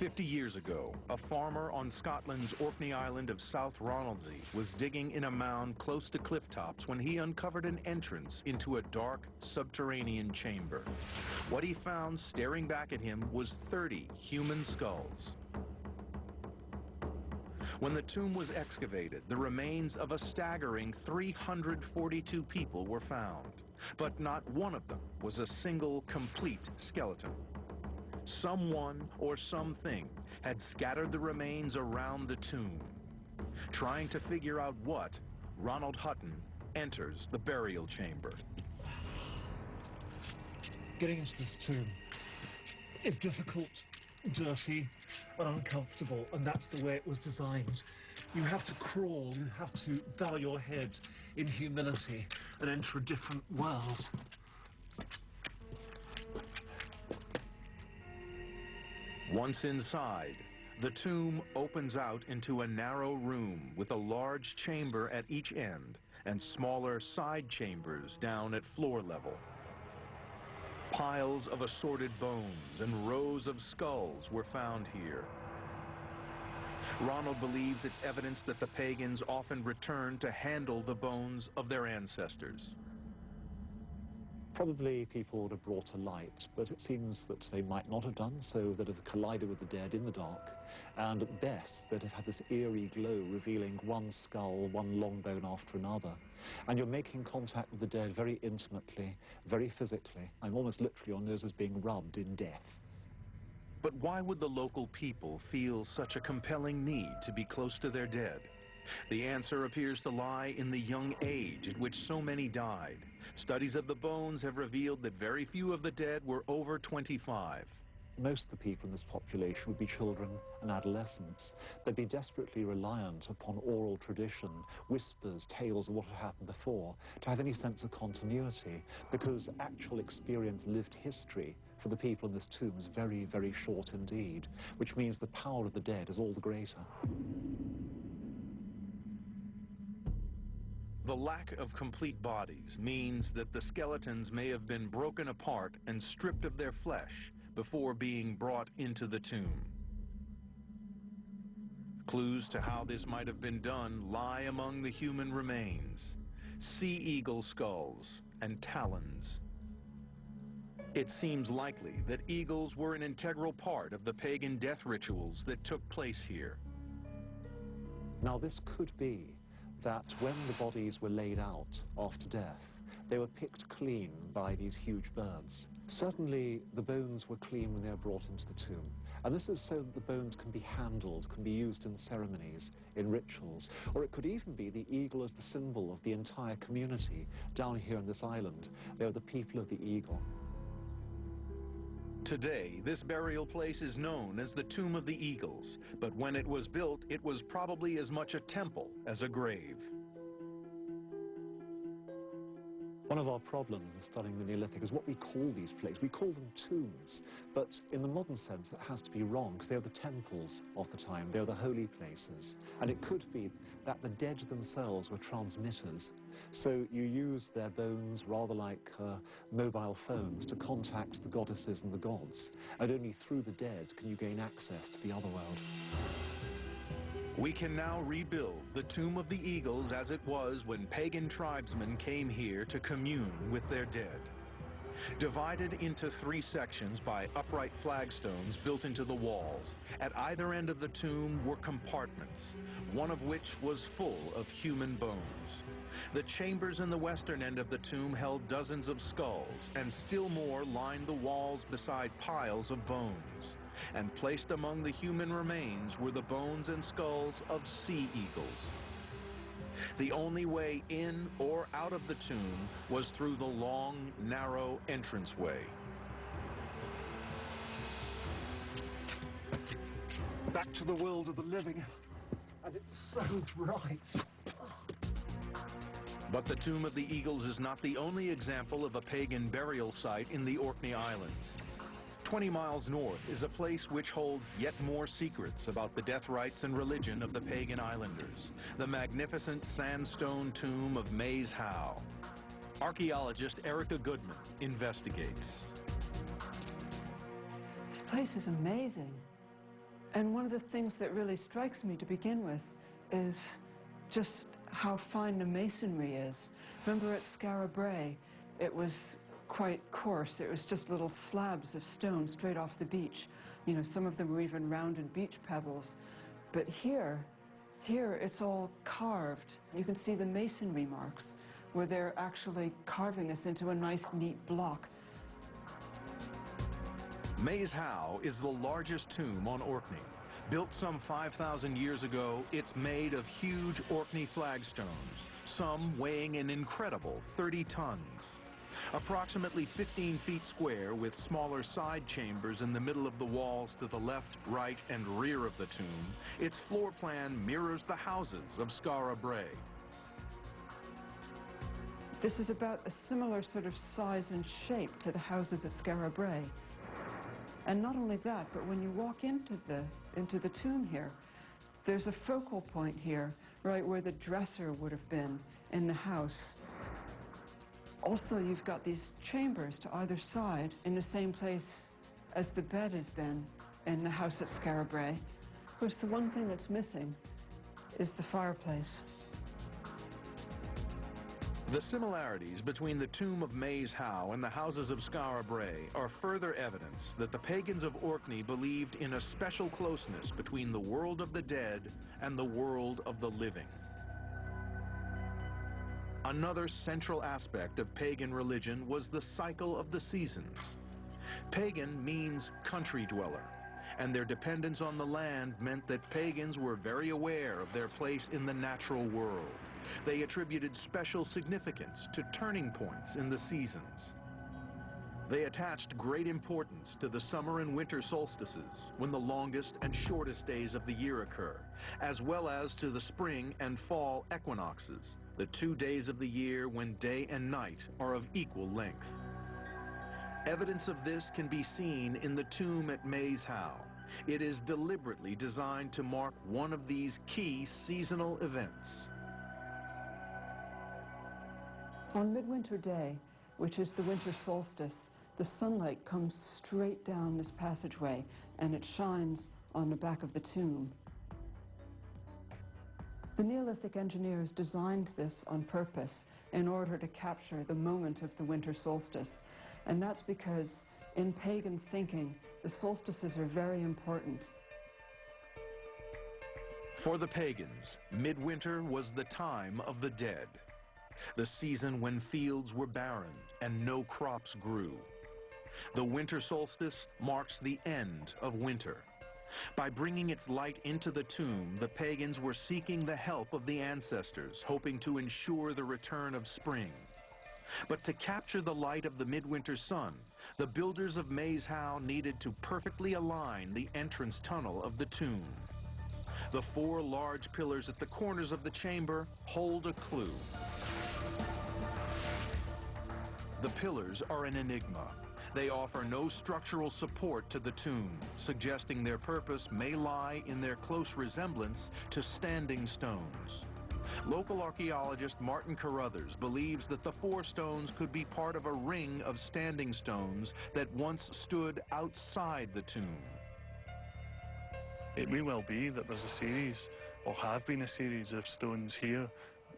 50 years ago, a farmer on Scotland's Orkney island of South Ronaldsay was digging in a mound close to cliff tops when he uncovered an entrance into a dark, subterranean chamber. What he found staring back at him was 30 human skulls. When the tomb was excavated, the remains of a staggering 342 people were found, but not one of them was a single, complete skeleton. Someone or something had scattered the remains around the tomb. Trying to figure out what, Ronald Hutton enters the burial chamber. Getting into this tomb is difficult, dirty, and uncomfortable, and that's the way it was designed. You have to crawl, you have to bow your head in humility and enter a different world. Once inside, the tomb opens out into a narrow room with a large chamber at each end and smaller side chambers down at floor level. Piles of assorted bones and rows of skulls were found here. Ronald believes it's evidence that the pagans often returned to handle the bones of their ancestors. Probably people would have brought a light, but it seems that they might not have done, so they'd have collided with the dead in the dark, and at best they'd have had this eerie glow revealing one skull, one long bone after another. And you're making contact with the dead very intimately, very physically, and almost literally your nose is being rubbed in death. But why would the local people feel such a compelling need to be close to their dead? The answer appears to lie in the young age at which so many died. Studies of the bones have revealed that very few of the dead were over 25. Most of the people in this population would be children and adolescents. They'd be desperately reliant upon oral tradition, whispers, tales of what had happened before, to have any sense of continuity, because actual experience, lived history for the people in this tomb is very, very short indeed, which means the power of the dead is all the greater. The lack of complete bodies means that the skeletons may have been broken apart and stripped of their flesh before being brought into the tomb. Clues to how this might have been done lie among the human remains: sea eagle skulls and talons. It seems likely that eagles were an integral part of the pagan death rituals that took place here. Now this could be that when the bodies were laid out after death, they were picked clean by these huge birds. Certainly the bones were clean when they were brought into the tomb. And this is so that the bones can be handled, can be used in ceremonies, in rituals. Or it could even be the eagle as the symbol of the entire community down here on this island. They are the people of the eagle. Today, this burial place is known as the Tomb of the Eagles, but when it was built, it was probably as much a temple as a grave. One of our problems in studying the Neolithic is what we call these places. We call them tombs, but in the modern sense that has to be wrong, because they are the temples of the time, they are the holy places. And it could be that the dead themselves were transmitters. So you use their bones rather like mobile phones to contact the goddesses and the gods. And only through the dead can you gain access to the other world. We can now rebuild the Tomb of the Eagles as it was when pagan tribesmen came here to commune with their dead. Divided into 3 sections by upright flagstones built into the walls, at either end of the tomb were compartments, one of which was full of human bones. The chambers in the western end of the tomb held dozens of skulls, and still more lined the walls beside piles of bones. And placed among the human remains were the bones and skulls of sea eagles. The only way in or out of the tomb was through the long, narrow entranceway. Back to the world of the living, and it's so bright. But the Tomb of the Eagles is not the only example of a pagan burial site in the Orkney Islands. 20 miles north is a place which holds yet more secrets about the death rites and religion of the pagan islanders, the magnificent sandstone tomb of Maes Howe. Archaeologist Erica Goodman investigates. This place is amazing. And one of the things that really strikes me to begin with is just how fine the masonry is. Remember at Skara Brae, it was quite coarse. It was just little slabs of stone straight off the beach. You know, some of them were even rounded beach pebbles. But here it's all carved. You can see the masonry marks where they're actually carving this into a nice, neat block. Maes Howe is the largest tomb on Orkney. Built some 5,000 years ago, it's made of huge Orkney flagstones, some weighing an incredible 30 tons. Approximately 15 feet square with smaller side chambers in the middle of the walls to the left, right, and rear of the tomb, its floor plan mirrors the houses of Skara Brae. This is about a similar sort of size and shape to the houses of Skara Brae. And not only that, but when you walk into the tomb here, there's a focal point here, right where the dresser would have been in the house. Also, you've got these chambers to either side in the same place as the bed has been in the house at Skara Brae. Of course, the one thing that's missing is the fireplace. The similarities between the tomb of Maes Howe and the houses of Skara Brae are further evidence that the pagans of Orkney believed in a special closeness between the world of the dead and the world of the living. Another central aspect of pagan religion was the cycle of the seasons. Pagan means country dweller, and their dependence on the land meant that pagans were very aware of their place in the natural world. They attributed special significance to turning points in the seasons. They attached great importance to the summer and winter solstices, when the longest and shortest days of the year occur, as well as to the spring and fall equinoxes, the 2 days of the year when day and night are of equal length. Evidence of this can be seen in the tomb at Maes Howe. It is deliberately designed to mark one of these key seasonal events. On Midwinter Day, which is the winter solstice, the sunlight comes straight down this passageway and it shines on the back of the tomb. The Neolithic engineers designed this on purpose in order to capture the moment of the winter solstice. And that's because in pagan thinking, the solstices are very important. For the pagans, midwinter was the time of the dead, the season when fields were barren and no crops grew. The winter solstice marks the end of winter. By bringing its light into the tomb, the pagans were seeking the help of the ancestors, hoping to ensure the return of spring. But to capture the light of the midwinter sun, the builders of Maes Howe needed to perfectly align the entrance tunnel of the tomb. The 4 large pillars at the corners of the chamber hold a clue. The pillars are an enigma. They offer no structural support to the tomb, suggesting their purpose may lie in their close resemblance to standing stones. Local archaeologist Martin Carruthers believes that the 4 stones could be part of a ring of standing stones that once stood outside the tomb. It may well be that there's a series, or have been a series of stones here,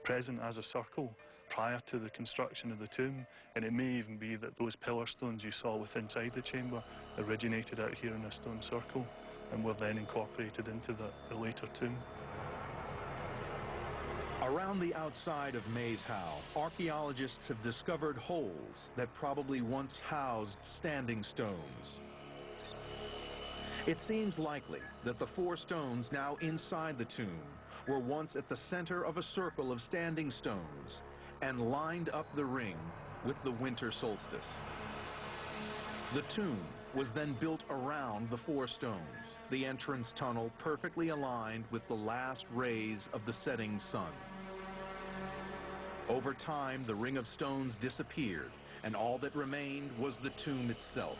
present as a circle, prior to the construction of the tomb, and it may even be that those pillar stones you saw within inside the chamber originated out here in a stone circle and were then incorporated into the later tomb. Around the outside of Maes Howe, archaeologists have discovered holes that probably once housed standing stones. It seems likely that the 4 stones now inside the tomb were once at the center of a circle of standing stones and lined up the ring with the winter solstice. The tomb was then built around the 4 stones, the entrance tunnel perfectly aligned with the last rays of the setting sun. Over time, the ring of stones disappeared, and all that remained was the tomb itself.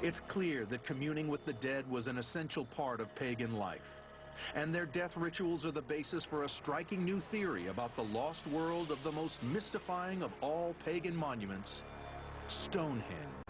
It's clear that communing with the dead was an essential part of pagan life, and their death rituals are the basis for a striking new theory about the lost world of the most mystifying of all pagan monuments, Stonehenge.